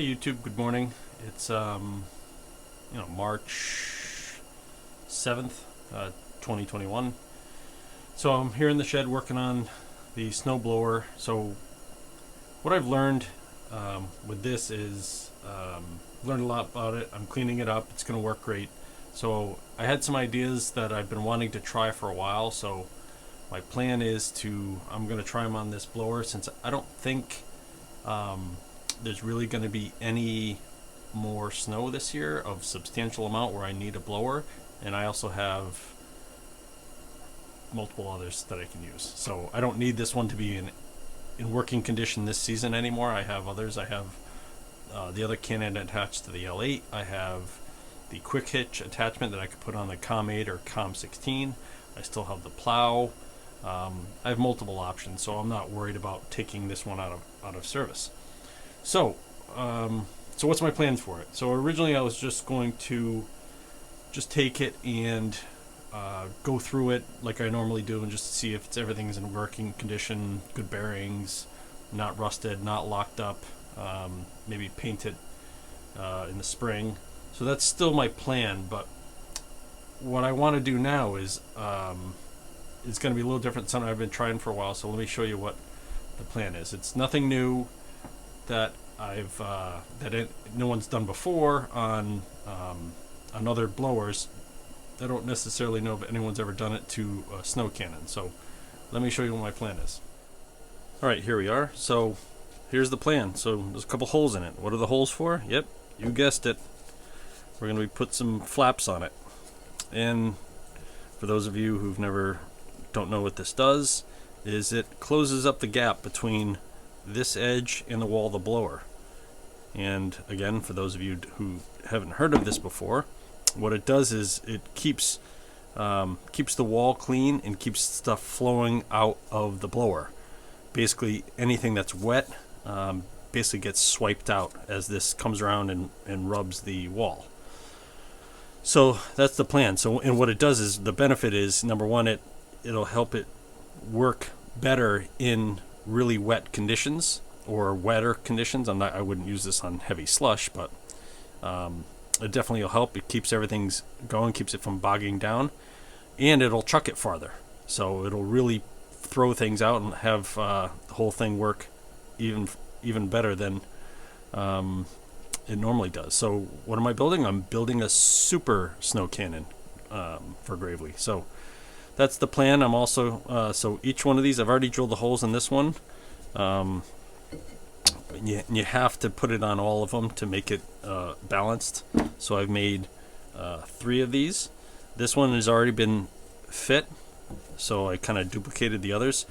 Hey YouTube, good morning. It's March 7th, 2021. So I'm here in the shed working on the snow blower. So what I've learned with this is learned a lot about it. I'm cleaning it up. It's going to work great. So I had some ideas that I've been wanting to try for a while. So my plan is I'm going to try them on this blower since I don't think there's really going to be any more snow this year of substantial amount where I need a blower, and I also have multiple others that I can use. So I don't need this one to be in working condition this season anymore. I have others. I have the other cannon attached to the L8. I have the quick hitch attachment that I could put on the COM8 or COM16. I still have the plow. I have multiple options, so I'm not worried about taking this one out of service. So what's my plans for it? So originally I was just going to take it and go through it like I normally do and just see if everything's in working condition, good bearings, not rusted, not locked up, maybe paint it in the spring. So that's still my plan, but what I want to do now is it's going to be a little different than something I've been trying for a while, so let me show you what the plan is. It's nothing new that no one's done before on other blowers. I don't necessarily know if anyone's ever done it to a snow cannon. So let me show you what my plan is. Alright, here we are. So here's the plan. So there's a couple holes in it. What are the holes for? Yep, you guessed it. We're going to put some flaps on it. And for those of you who've don't know what this does, is it closes up the gap between this edge and the wall of the blower. And again, for those of you who haven't heard of this before, what it does is it keeps the wall clean and keeps stuff flowing out of the blower. Basically, anything that's wet basically gets swiped out as this comes around and rubs the wall. So that's the plan. So, and what it does is, the benefit is, number one, it'll help it work better in really wet conditions or wetter conditions. I wouldn't use this on heavy slush, but it definitely will help. It keeps everything going, keeps it from bogging down, and it'll chuck it farther. So it'll really throw things out and have the whole thing work even better than it normally does. So what am I building? I'm building a super snow cannon for Gravely. So that's the plan. I'm also so each one of these, I've already drilled the holes in this one. You have to put it on all of them to make it balanced. So I've made 3 of these. This one has already been fit, so I kind of duplicated the others.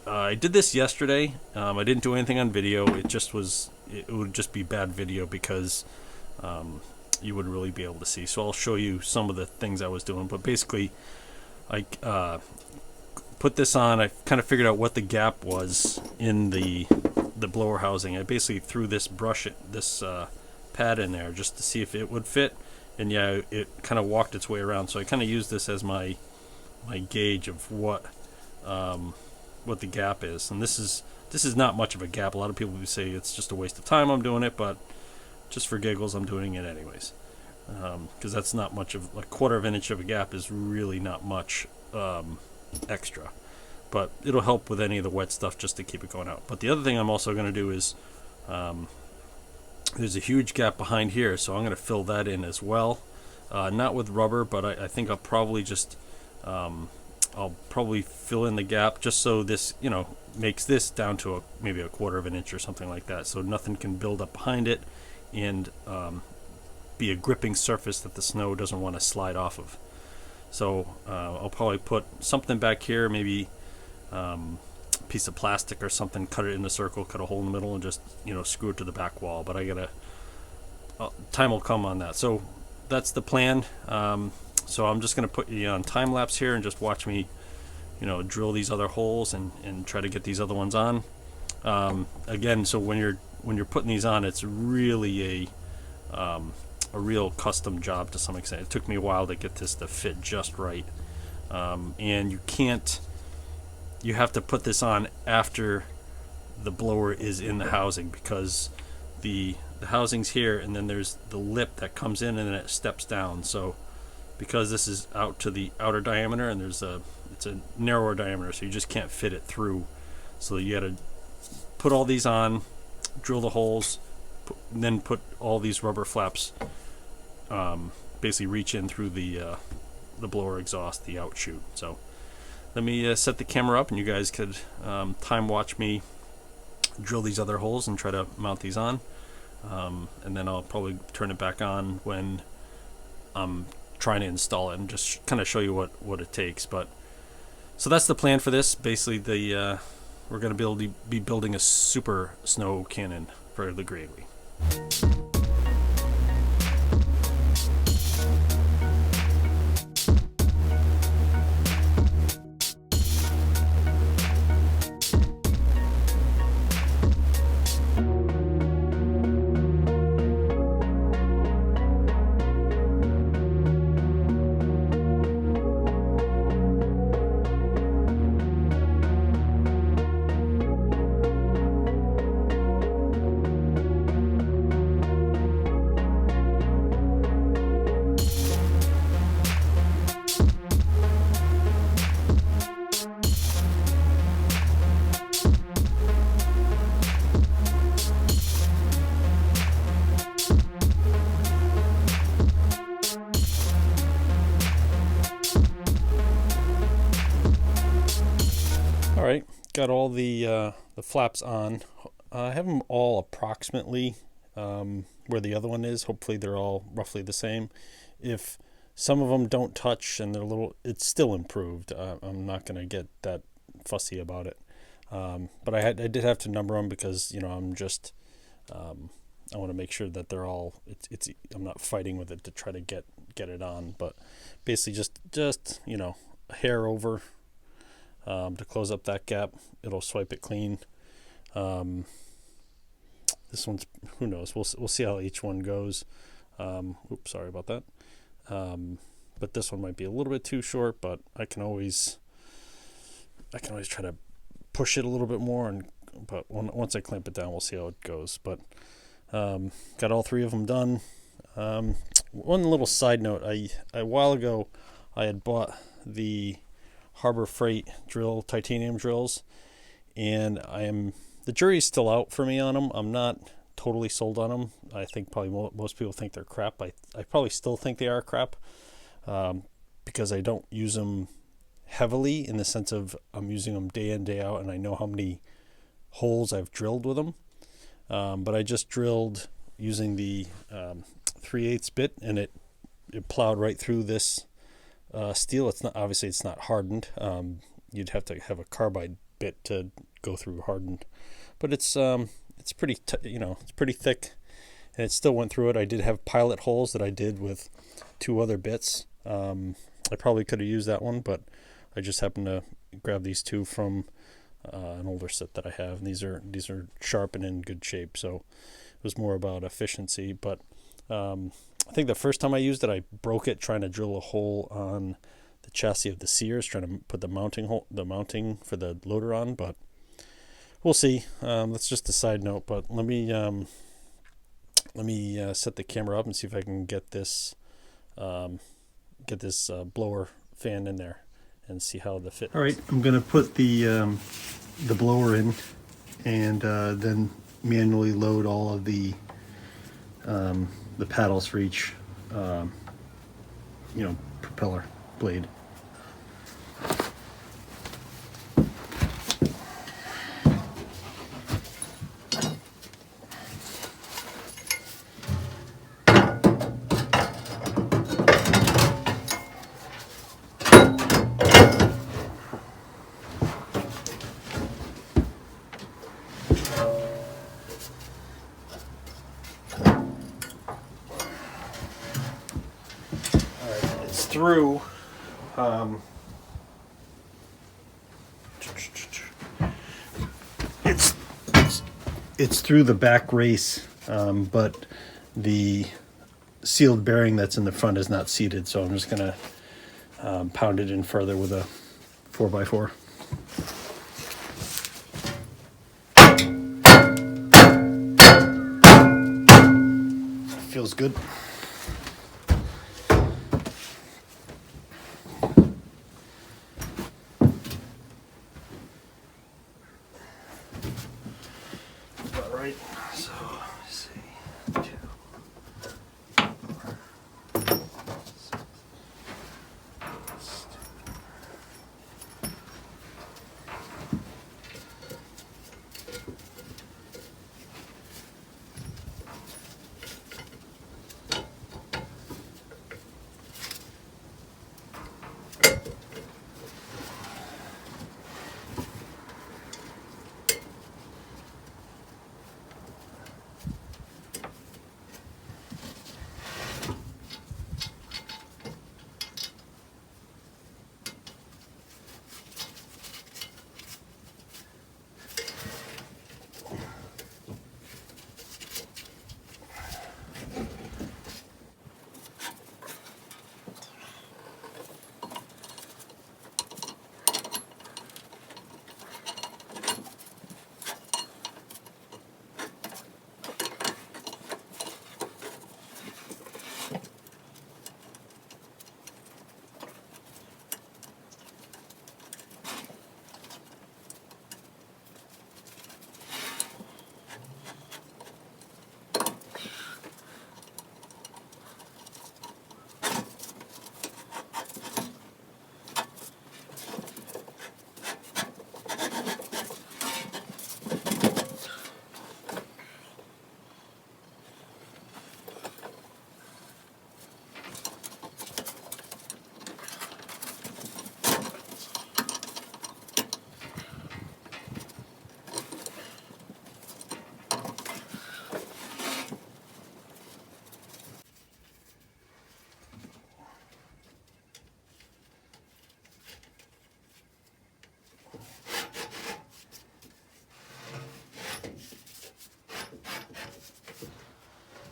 I did this yesterday. I didn't do anything on video. It would just be bad video because you wouldn't really be able to see. So I'll show you some of the things I was doing. But basically, I put this on. I kind of figured out what the gap was in the blower housing. I basically threw this pad in there just to see if it would fit, and yeah, it kind of walked its way around. So I kind of used this as my gauge of what the gap is. And this is not much of a gap. A lot of people would say it's just a waste of time I'm doing it, but just for giggles I'm doing it anyways, because that's not much of a 1/4 of an inch of a gap is really not much extra, but it'll help with any of the wet stuff just to keep it going out. But the other thing I'm also going to do is there's a huge gap behind here, so I'm going to fill that in as well, not with rubber, but I think I'll probably just I'll probably fill in the gap just so this makes this down to maybe a 1/4 of an inch or something like that, so nothing can build up behind it and be a gripping surface that the snow doesn't want to slide off of. So I'll probably put something back here, maybe a piece of plastic or something, cut it in a circle, cut a hole in the middle, and just screw it to the back wall. But time will come on that. So that's the plan. So I'm just going to put you on time lapse here and just watch me drill these other holes and try to get these other ones on. Again, so when you're putting these on, it's really a real custom job to some extent. It took me a while to get this to fit just right, and you have to put this on after the blower is in the housing, because the housing's here, and then there's the lip that comes in and then it steps down. So because this is out to the outer diameter, and it's a narrower diameter, so you just can't fit it through. So you got to put all these on, drill the holes, and then put all these rubber flaps. Basically, reach in through the blower exhaust, the outshoot. So let me set the camera up, and you guys could time watch me drill these other holes and try to mount these on. And then I'll probably turn it back on when I'm trying to install it and just kind of show you what it takes. But so that's the plan for this. Basically, we're going to be building a super snow cannon for the Gravely. Alright, got all the flaps on. I have them all approximately where the other one is. Hopefully they're all roughly the same. If some of them don't touch and they're it's still improved. I'm not going to get that fussy about it. But I did have to number them because, I'm just, I want to make sure that they're all, I'm not fighting with it to try to get it on. But basically just a hair over. To close up that gap, it'll swipe it clean. This one's, who knows, we'll see how each one goes. Oops, sorry about that. But this one might be a little bit too short, but I can always try to push it a little bit more, but once I clamp it down, we'll see how it goes. But got all three of them done. One little side note, a while ago I had bought the Harbor Freight titanium drills, and the jury's still out for me on them. I'm not totally sold on them. I think probably most people think they're crap. I probably still think they are crap because I don't use them heavily in the sense of I'm using them day in, day out, and I know how many holes I've drilled with them. But I just drilled using the 3/8 bit, and it plowed right through this steel. It's not hardened. You'd have to have a carbide bit to go through hardened, but it's pretty it's pretty thick, and it still went through it. I did have pilot holes that I did with two other bits. I probably could have used that one, but I just happened to grab these two from an older set that I have, and these are sharp and in good shape. So it was more about efficiency, but I think the first time I used it, I broke it trying to drill a hole on the chassis of the Sears, trying to put the mounting for the loader on. But we'll see. That's just a side note. But let me set the camera up and see if I can get this blower fan in there and see how the fit. All right, I'm gonna put the blower in and then manually load all of the paddles for each propeller blade. Through it's through the back race, but the sealed bearing that's in the front is not seated, so I'm just gonna pound it in further with a 4x4. feels good. About right. So let's see. 2, 4, 6.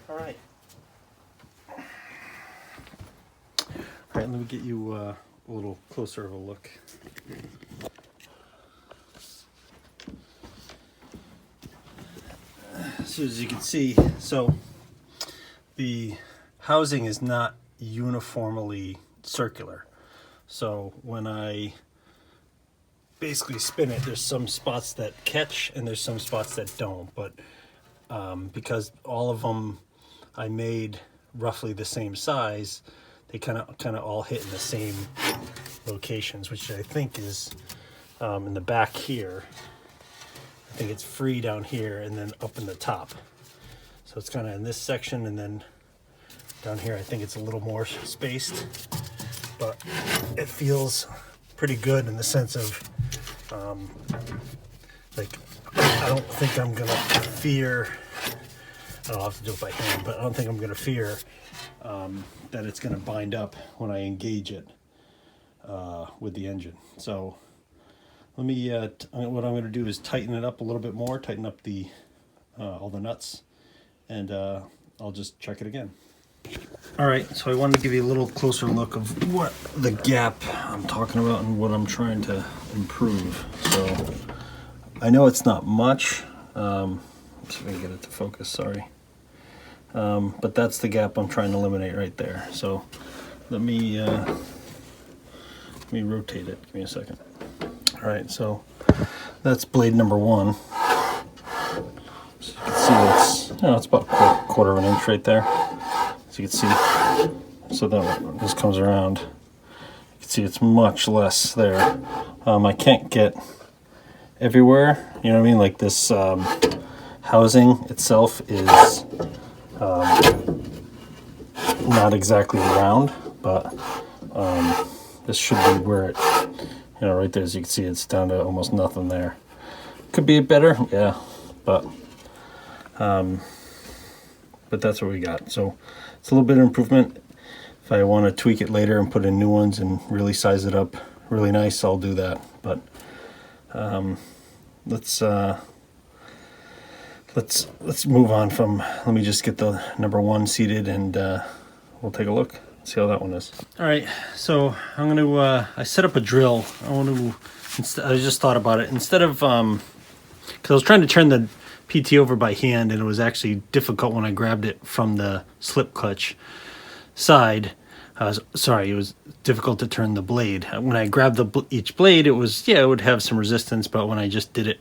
All right. All right, let me get you a little closer of a look. So as you can see, so the housing is not uniformly circular. So when I basically spin it, there's some spots that catch and there's some spots that don't. But because all of them I made roughly the same size, they kind of all hit in the same locations, which I think is in the back here. I think it's free down here and then up in the top. So it's kind of in this section, and then down here I think it's a little more spaced, but it feels pretty good in the sense of like, I don't think I'm gonna fear, I'll have to do it by hand, but I don't think I'm gonna fear that it's gonna bind up when I engage it with the engine. So let me, what I'm gonna do is tighten it up a little bit more, tighten up the all the nuts, and I'll just check it again. All right, so I wanted to give you a little closer look of what the gap I'm talking about and what I'm trying to improve. So I know it's not much. Let's see if I can get it to focus, sorry. But that's the gap I'm trying to eliminate right there. So let me rotate it. Give me a second. All right, so that's blade number 1. So you can see it's about a quarter of an inch right there. So you can see, so that this comes around. You can see it's much less there. I can't get everywhere, you know what I mean? Like this housing itself is not exactly round, but this should be where it, right there, as you can see, it's down to almost nothing there. Could be better, yeah, but that's what we got. So it's a little bit of improvement. If I want to tweak it later and put in new ones and really size it up really nice, I'll do that. But let's move on from, let me just get the number 1 seated, and we'll take a look, see how that one is. All right, so I'm going to, I set up a drill. I just thought about it. Instead of, because I was trying to turn the PT over by hand, and it was actually difficult when I grabbed it from the slip clutch side. Sorry, it was difficult to turn the blade. When I grabbed each blade, it was, yeah, it would have some resistance, but when I just did it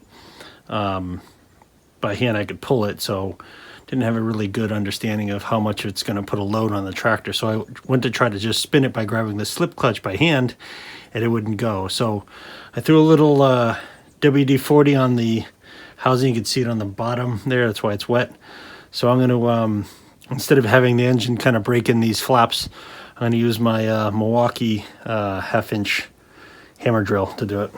by hand, I could pull it, so didn't have a really good understanding of how much it's going to put a load on the tractor. So I went to try to just spin it by grabbing the slip clutch by hand, and it wouldn't go. So I threw a little WD-40 on the housing. You can see it on the bottom there. That's why it's wet. So I'm going to, instead of having the engine kind of break in these flaps, I'm going to use my Milwaukee half-inch hammer drill to do it.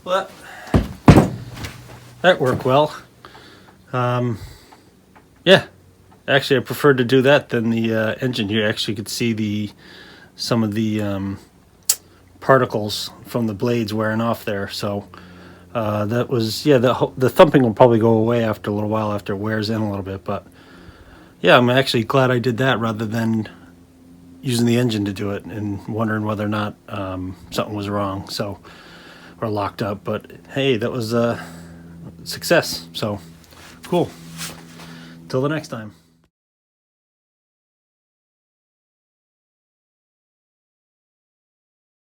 Well, that worked well. Yeah, actually I preferred to do that than the engine. You actually could see some of the particles from the blades wearing off there. So that was, yeah, the thumping will probably go away after a little while, after it wears in a little bit. But yeah, I'm actually glad I did that rather than using the engine to do it and wondering whether or not something was wrong. So, or locked up. But hey, that was a success. So cool. Till the next time.